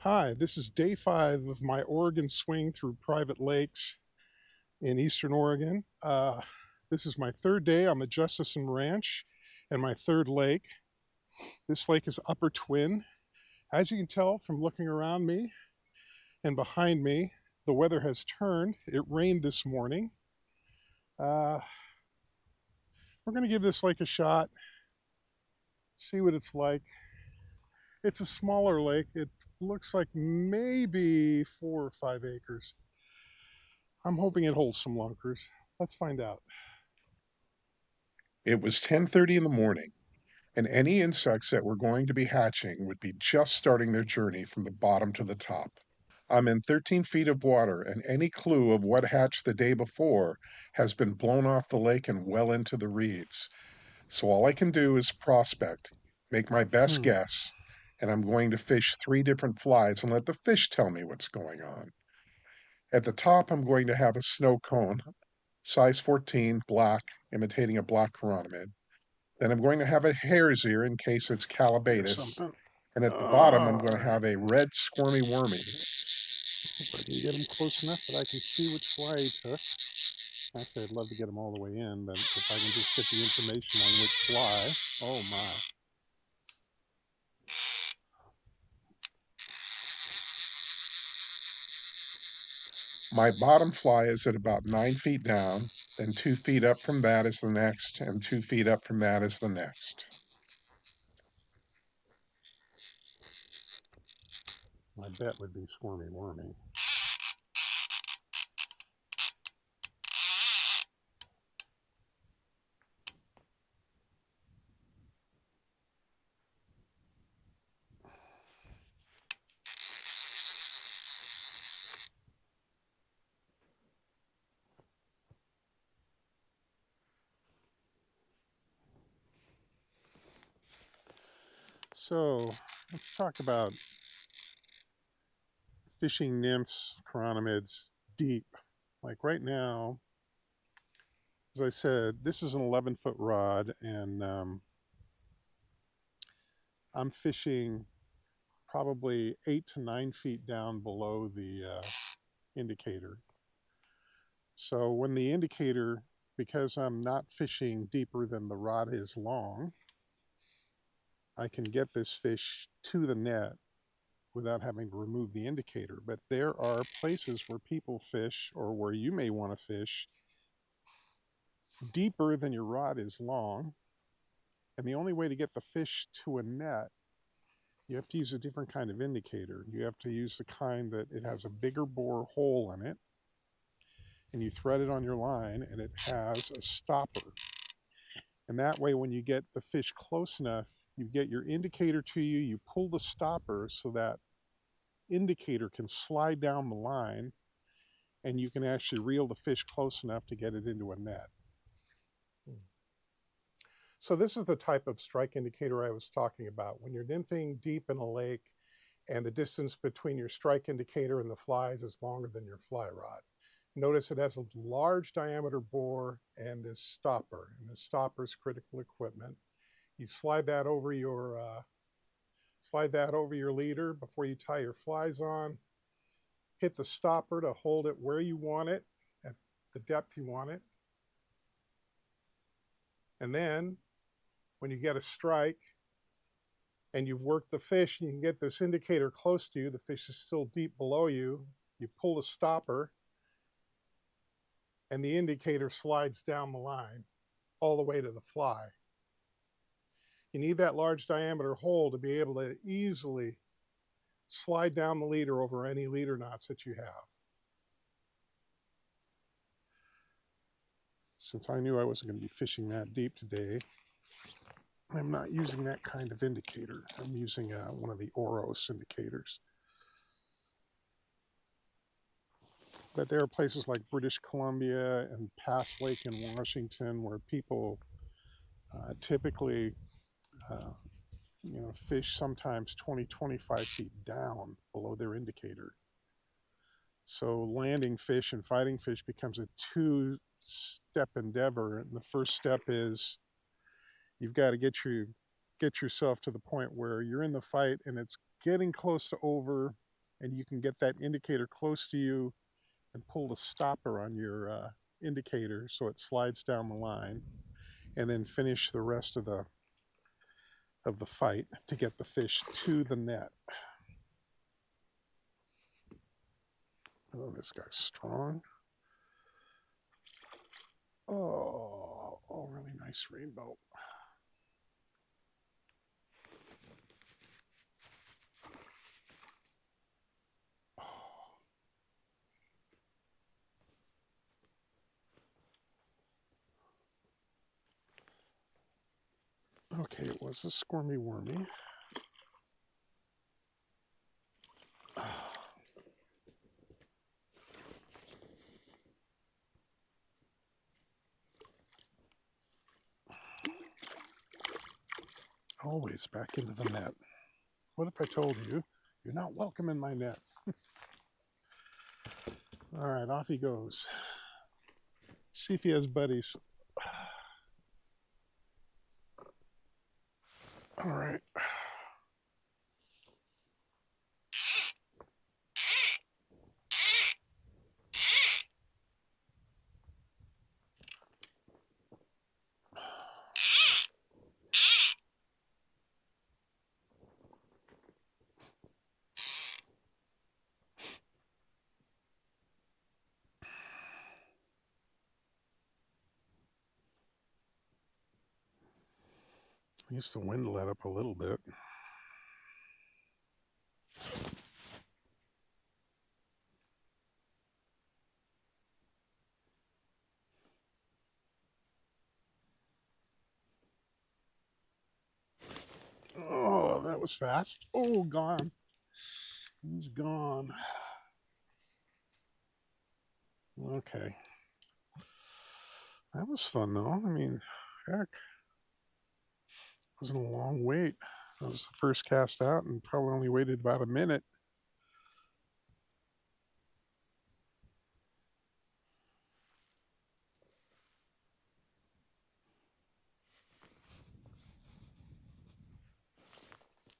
Hi, this is day 5 of my Oregon swing through private lakes in eastern Oregon. This is my third day on the Justesen Ranch and my third lake. This lake is Upper Twin. As you can tell from looking around me and behind me, the weather has turned. It rained this morning. Uh, we're going to give this lake a shot, see what it's like. It's a smaller lake. It looks like maybe 4 or 5 acres. I'm hoping it holds some lunkers. Let's find out. It was 10:30 in the morning, and any insects that were going to be hatching would be just starting their journey from the bottom to the top. I'm in 13 feet of water, and any clue of what hatched the day before has been blown off the lake and well into the reeds. So all I can do is prospect, make my best Hmm, guess, and I'm going to fish 3 different flies and let the fish tell me what's going on. At the top, I'm going to have a snow cone, size 14, black, imitating a black chironomid. Then I'm going to have a hare's ear in case it's there's calabatus. something. And at the bottom, I'm All going to right. have a red squirmy wormy. If I can get him close enough that I can see which fly he took. Actually, I'd love to get him all the way in, but if I can just get the information on which fly. Oh my. My bottom fly is at about 9 feet down. Then 2 feet up from that is the next, and 2 feet up from that is the next. My bet would be Squirmy Wormy. So let's talk about fishing nymphs, chironomids deep. Like right now, as I said, this is an 11-foot rod, and I'm fishing probably 8 to 9 feet down below the indicator. So when the indicator, because I'm not fishing deeper than the rod is long, I can get this fish to the net without having to remove the indicator. But there are places where people fish, or where you may want to fish, deeper than your rod is long. And the only way to get the fish to a net, you have to use a different kind of indicator. You have to use the kind that it has a bigger bore hole in it, and you thread it on your line, and it has a stopper. And that way, when you get the fish close enough, you get your indicator to you, you pull the stopper so that indicator can slide down the line, and you can actually reel the fish close enough to get it into a net. So this is the type of strike indicator I was talking about. When you're nymphing deep in a lake and the distance between your strike indicator and the flies is longer than your fly rod. Notice it has a large diameter bore and this stopper. And this stopper is critical equipment. You slide that over your leader before you tie your flies on. Hit the stopper to hold it where you want it, at the depth you want it. And then when you get a strike and you've worked the fish and you can get this indicator close to you, the fish is still deep below you, you pull the stopper and the indicator slides down the line all the way to the fly. You need that large diameter hole to be able to easily slide down the leader over any leader knots that you have. Since I knew I wasn't going to be fishing that deep today, I'm not using that kind of indicator. I'm using one of the Oros indicators. But there are places like British Columbia and Pass Lake in Washington where people typically uh, fish sometimes 20, 25 feet down below their indicator. So landing fish and fighting fish becomes a two-step endeavor. And the first step is you've got to get yourself to the point where you're in the fight and it's getting close to over. and you can get that indicator close to you and pull the stopper on your indicator so it slides down the line, and then finish the rest of the fight to get the fish to the net. Oh, this guy's strong. Oh, really nice rainbow. Okay, it was a squirmy wormy. Always back into the net. What if I told you, you're not welcome in my net? All right, off he goes. See if he has buddies. All right. At least the wind let up a little bit. Oh, that was fast. Oh, gone. He's gone. Okay. That was fun, though. I mean, heck, it wasn't a long wait. That was the first cast out and probably only waited about a minute.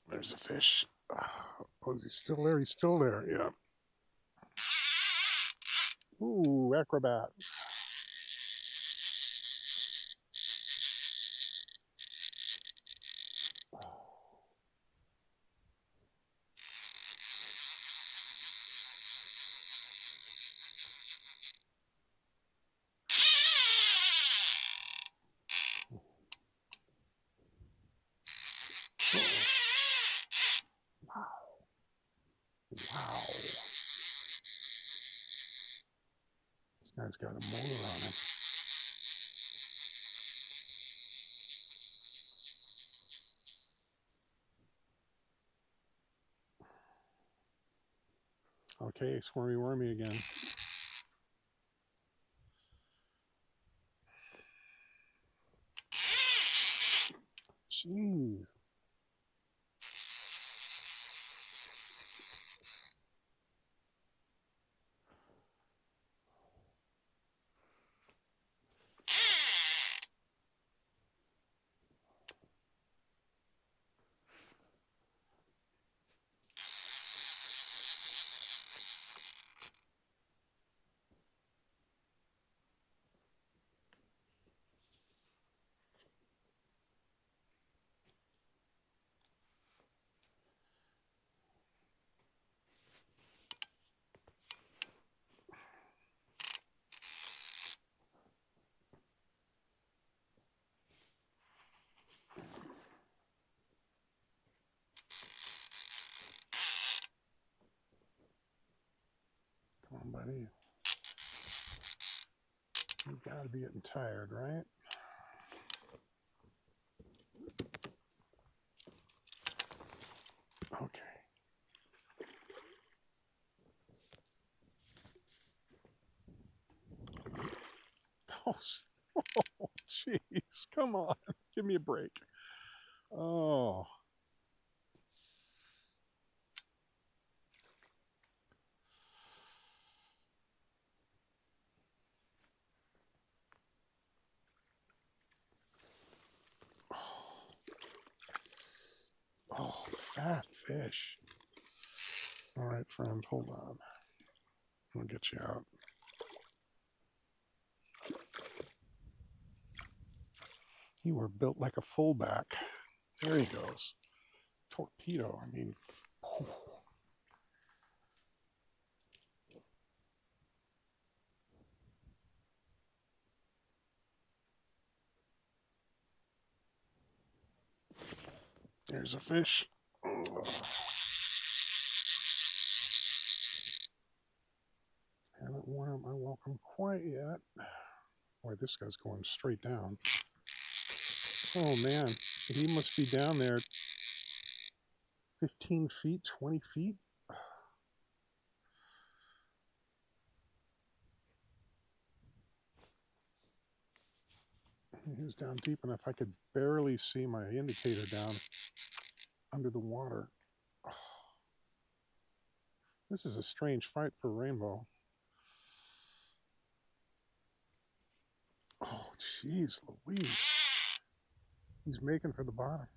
There's a fish. Oh, is he still there? He's still there. Yeah. Ooh, acrobat. Wow. This guy's got a motor on him. Okay, squirmy wormy again. Jeez. Come on, buddy. You've got to be getting tired, right? Okay. Oh, oh, jeez. Come on. Give me a break. Oh. Oh, fat fish. All right, friend, hold on. I'll get you out. You were built like a fullback. There he goes. Torpedo. I mean, whew. There's a fish. Haven't worn out my welcome quite yet. Boy, this guy's going straight down. Oh man, he must be down there 15 feet, 20 feet. He was down deep enough I could barely see my indicator down under the water. Oh, this is a strange fight for Rainbow. Oh, jeez Louise. He's making for the bottom.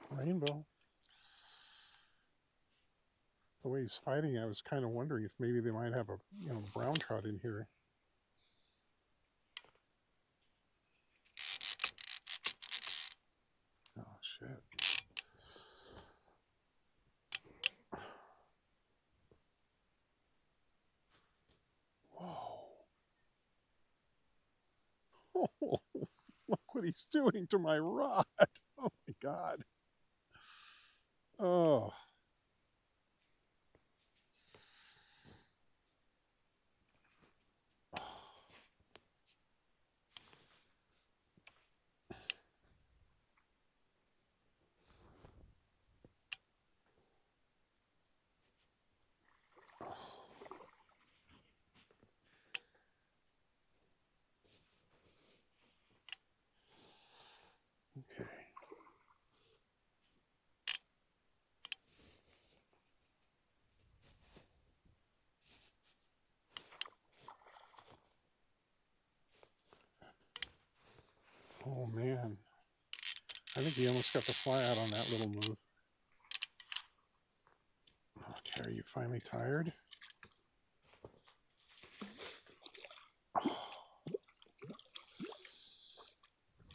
Rainbow. The way he's fighting, I was kind of wondering if maybe they might have a brown trout in here. Oh shit. Whoa. Oh, look what he's doing to my rod. Oh my god. Oh. Okay. Oh man. I think he almost got the fly out on that little move. Okay, are you finally tired?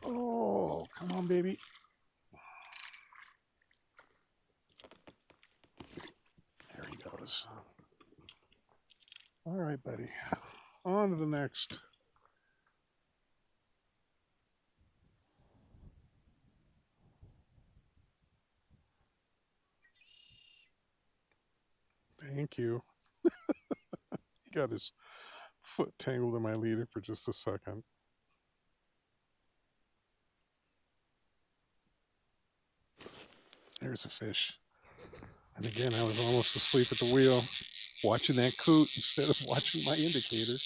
Oh, come on, baby. There he goes. All right, buddy. On to the next. Thank you. He got his foot tangled in my leader for just a second. There's a fish. And again, I was almost asleep at the wheel, watching that coot instead of watching my indicator.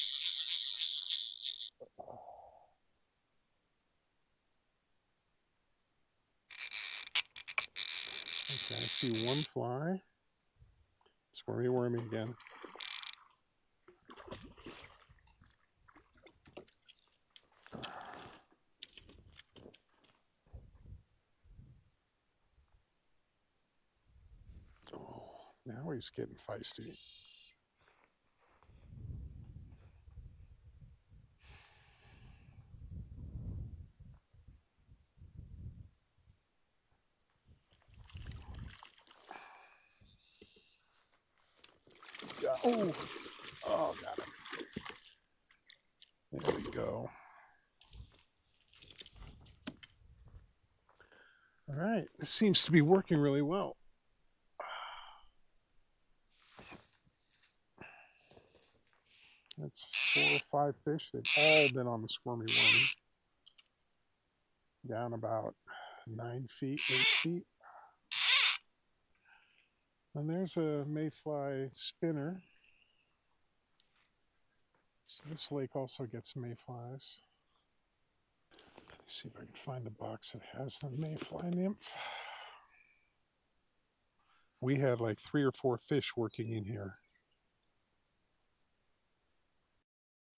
Okay, I see one fly. Squirmy wormy again. Oh, now he's getting feisty. Oh, oh, got him. There we go. All right, this seems to be working really well. That's 4 or 5 fish. They've all been on the squirmy wormy. Down about 9 feet, 8 feet. And there's a mayfly spinner. So this lake also gets mayflies. Let's see if I can find the box that has the mayfly nymph. We had like 3 or 4 fish working in here.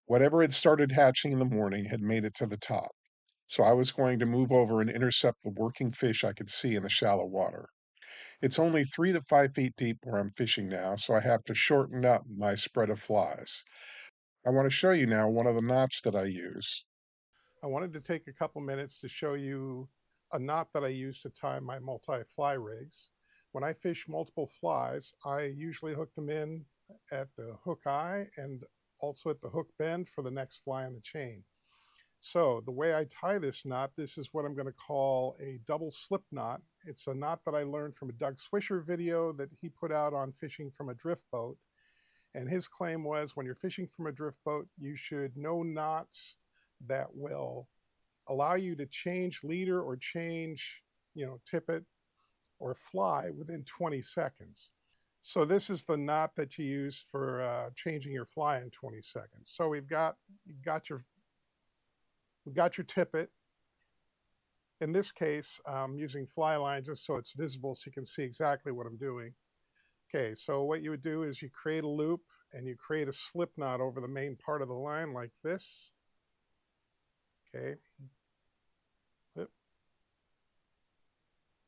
Whatever had started hatching in the morning had made it to the top, so I was going to move over and intercept the working fish I could see in the shallow water. It's only 3 to 5 feet deep where I'm fishing now, so I have to shorten up my spread of flies. I want to show you now one of the knots that I use. I wanted to take a couple minutes to show you a knot that I use to tie my multi-fly rigs. When I fish multiple flies, I usually hook them in at the hook eye and also at the hook bend for the next fly on the chain. So the way I tie this knot, this is what I'm going to call a double slip knot. It's a knot that I learned from a Doug Swisher video that he put out on fishing from a drift boat. And his claim was when you're fishing from a drift boat, you should know knots that will allow you to change leader or change, tippet or fly within 20 seconds. So this is the knot that you use for changing your fly in 20 seconds. So we got your tippet. In this case, I'm using fly line just so it's visible so you can see exactly what I'm doing. Okay, so what you would do is you create a loop and you create a slip knot over the main part of the line like this. Okay.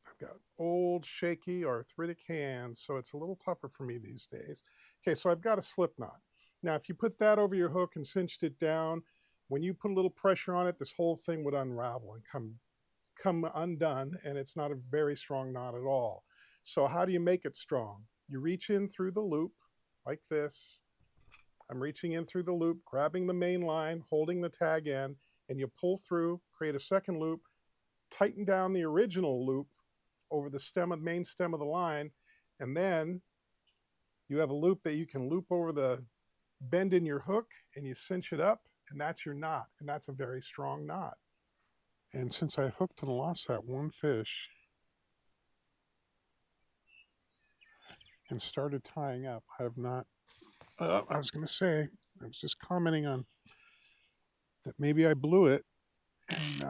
I've got old, shaky, arthritic hands, so it's a little tougher for me these days. Okay, so I've got a slip knot. Now, if you put that over your hook and cinched it down, when you put a little pressure on it, this whole thing would unravel and come undone, and it's not a very strong knot at all. So how do you make it strong? You reach in through the loop like this. I'm reaching in through the loop, grabbing the main line, holding the tag end, and you pull through, create a second loop, tighten down the original loop over the main stem of the line, and then you have a loop that you can loop over the bend in your hook and you cinch it up, and that's your knot, and that's a very strong knot. And since I hooked and lost that one fish and started tying up, I have not. I was going to say, I was just commenting on that maybe I blew it, and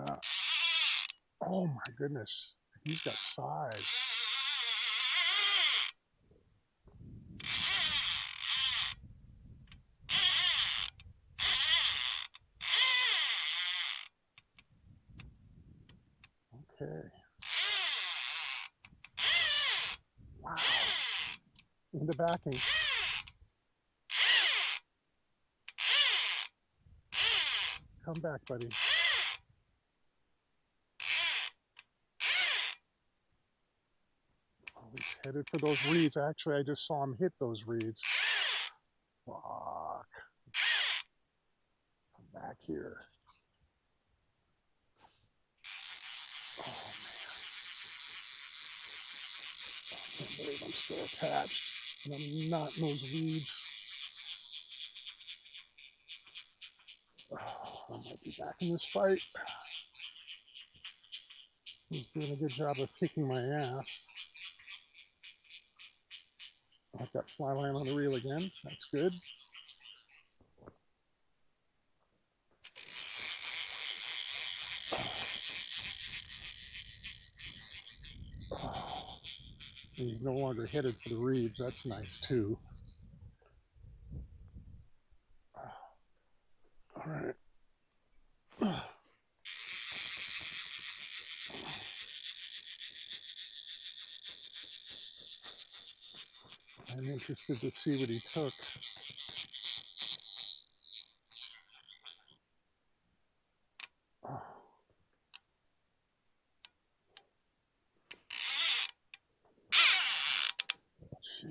oh my goodness, he's got size. Okay, wow, into backing. Come back, buddy. Oh, he's headed for those reeds. Actually, I just saw him hit those reeds. Fuck. Come back here. Oh, I can't believe I'm still attached and I'm not in those reeds. Oh, I might be back in this fight. He's doing a good job of kicking my ass. I've got fly line on the reel again. That's good. Oh, he's no longer headed for the reeds. That's nice too. All right. I'm interested to see what he took. Oh,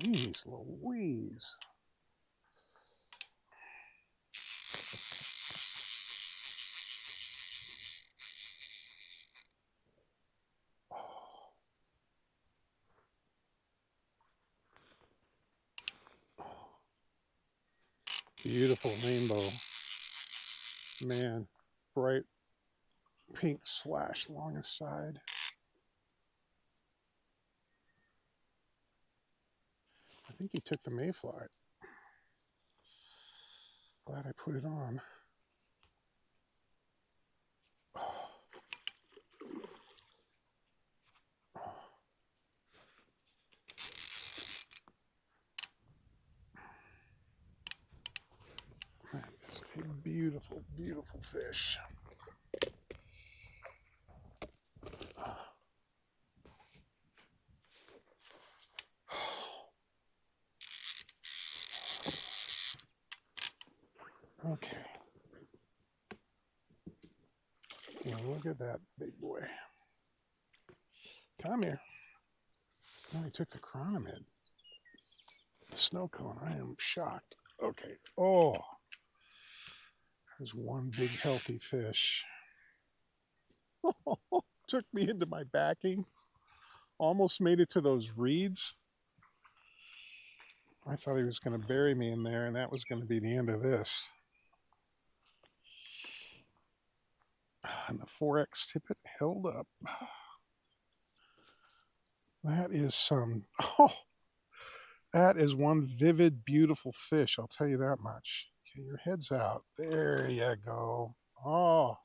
jeez Louise. Beautiful rainbow. Man, bright pink slash along his side. I think he took the mayfly. Glad I put it on. Beautiful, beautiful fish. Okay. Now look at that big boy. Come here. Oh, he took the chironomid. The snow cone. I am shocked. Okay. Oh, there's one big healthy fish. Took me into my backing. Almost made it to those reeds. I thought he was going to bury me in there, and that was going to be the end of this. And the 4X tippet held up. That is some. Oh, that is one vivid, beautiful fish. I'll tell you that much. Okay, your head's out. There you go. Oh,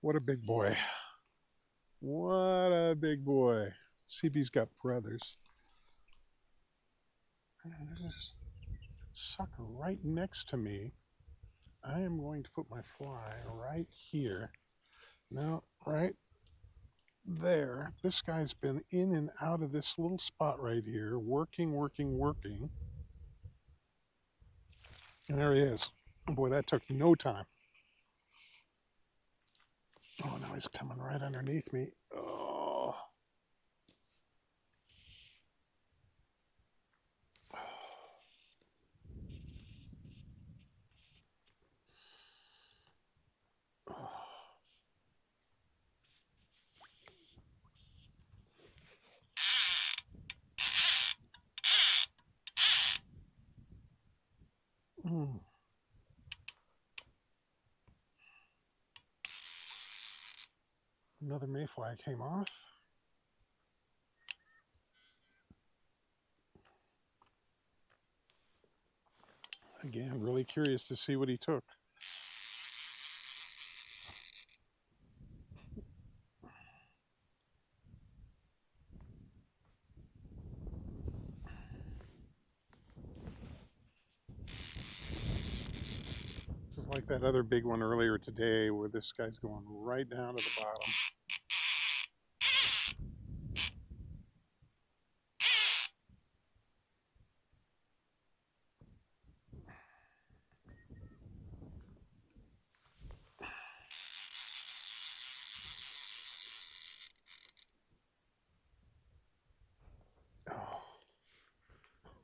what a big boy. What a big boy. CB's got brothers. There's this sucker right next to me. I am going to put my fly right here. Now, right there. This guy's been in and out of this little spot right here, working, working, working. And there he is. Boy, that took no time. Oh, now he's coming right underneath me. Oh. Mm. Another mayfly came off. Again, really curious to see what he took. This is like that other big one earlier today where this guy's going right down to the bottom.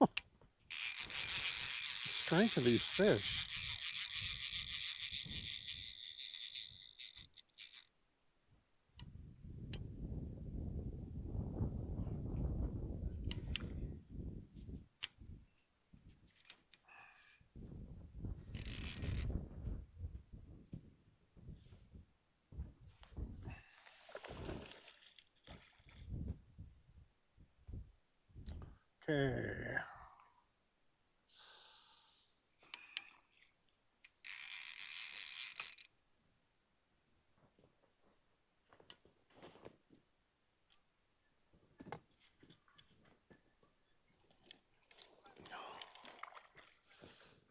Oh, strength of these fish. Okay.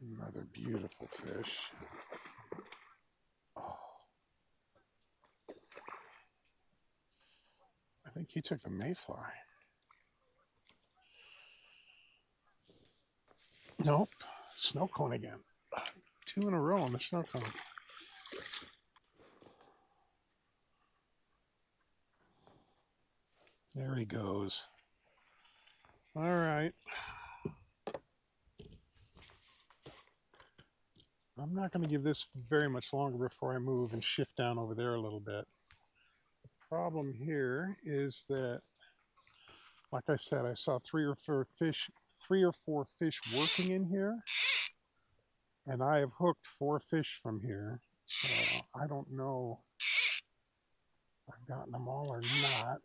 Another beautiful fish. Oh, I think he took the mayfly. Nope. Snow cone again. Two in a row on the snow cone. There he goes. All right. I'm not going to give this very much longer before I move and shift down over there a little bit. The problem here is that, like I said, I saw three or four fish working in here, and I have hooked 4 fish from here. So I don't know if I've gotten them all or not.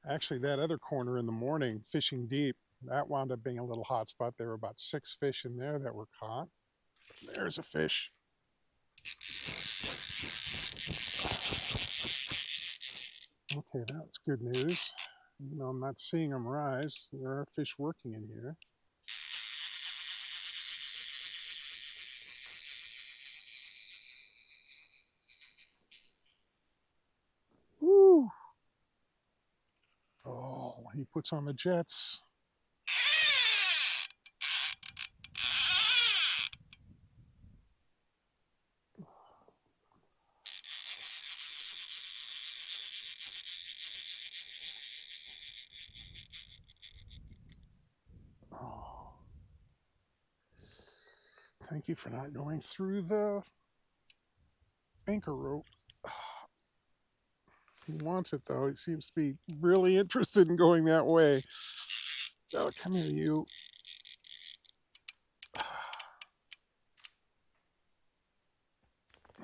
Actually, that other corner in the morning, fishing deep, that wound up being a little hot spot. There were about 6 fish in there that were caught. There's a fish. Okay, that's good news. No, I'm not seeing them rise. There are fish working in here. Woo! Oh, he puts on the jets. Oh, thank you for not going through the anchor rope. He wants it though. He seems to be really interested in going that way. Oh, come here, you.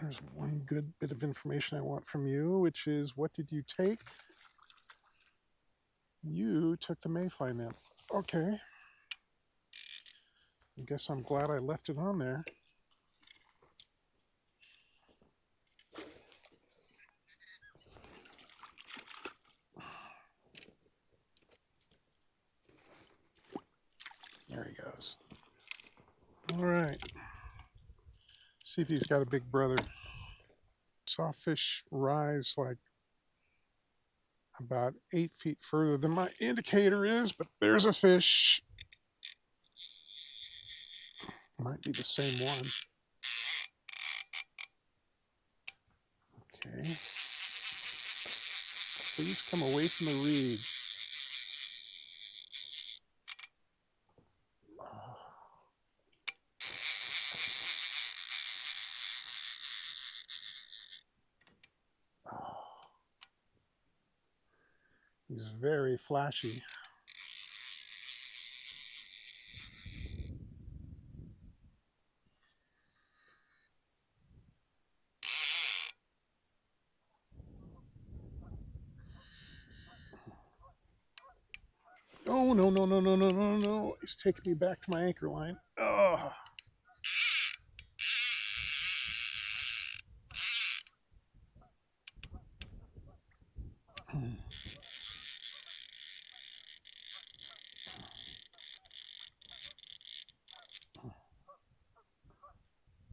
There's one good bit of information I want from you, which is what did you take? You took the mayfly net. Okay. I guess I'm glad I left it on there. There he goes. All right. See if he's got a big brother. Saw fish rise like about 8 feet further than my indicator is, but there's a fish. Might be the same one. Okay. Please come away from the reeds. He's very flashy. Oh, no, no, no, no, no, no, no. He's taking me back to my anchor line. Oh.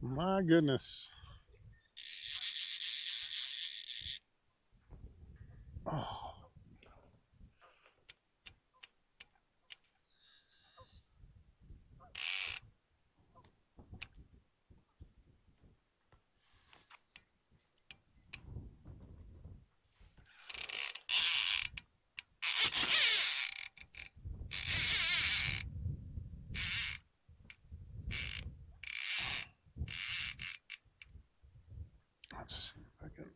My goodness. Oh. Let's see if I can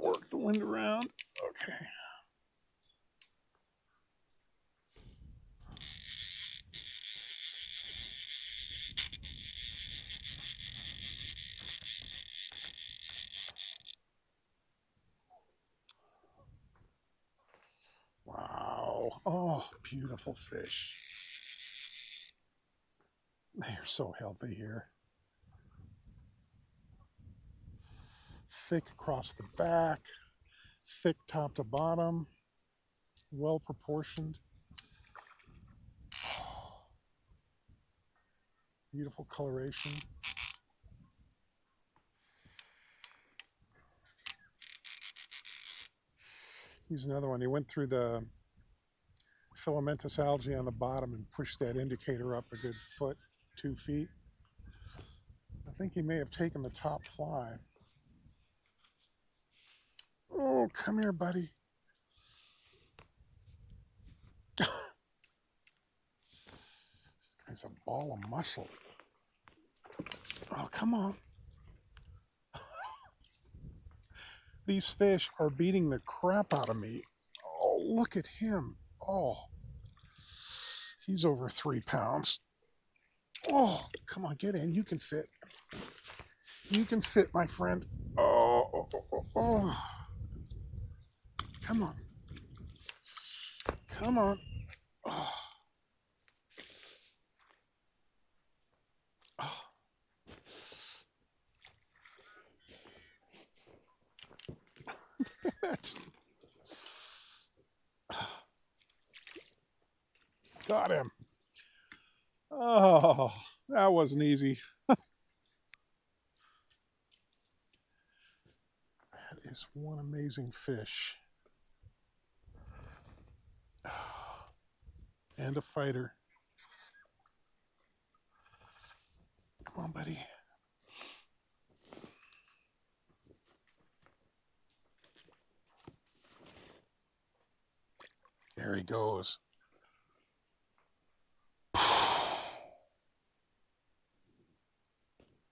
work the wind around. Okay. Wow. Oh, beautiful fish. They are so healthy here. Thick across the back, thick top to bottom, well proportioned. Beautiful coloration. Here's another one. He went through the filamentous algae on the bottom and pushed that indicator up a good foot, 2 feet. I think he may have taken the top fly. Oh, come here, buddy. This guy's a ball of muscle. Oh, come on. These fish are beating the crap out of me. Oh, look at him. Oh, he's over 3 pounds. Oh, come on, get in. You can fit. You can fit, my friend. Oh, oh, oh, oh, oh. Come on. Come on. Oh, oh. Got him. Oh, that wasn't easy. That is one amazing fish. And a fighter. Come on, buddy. There he goes.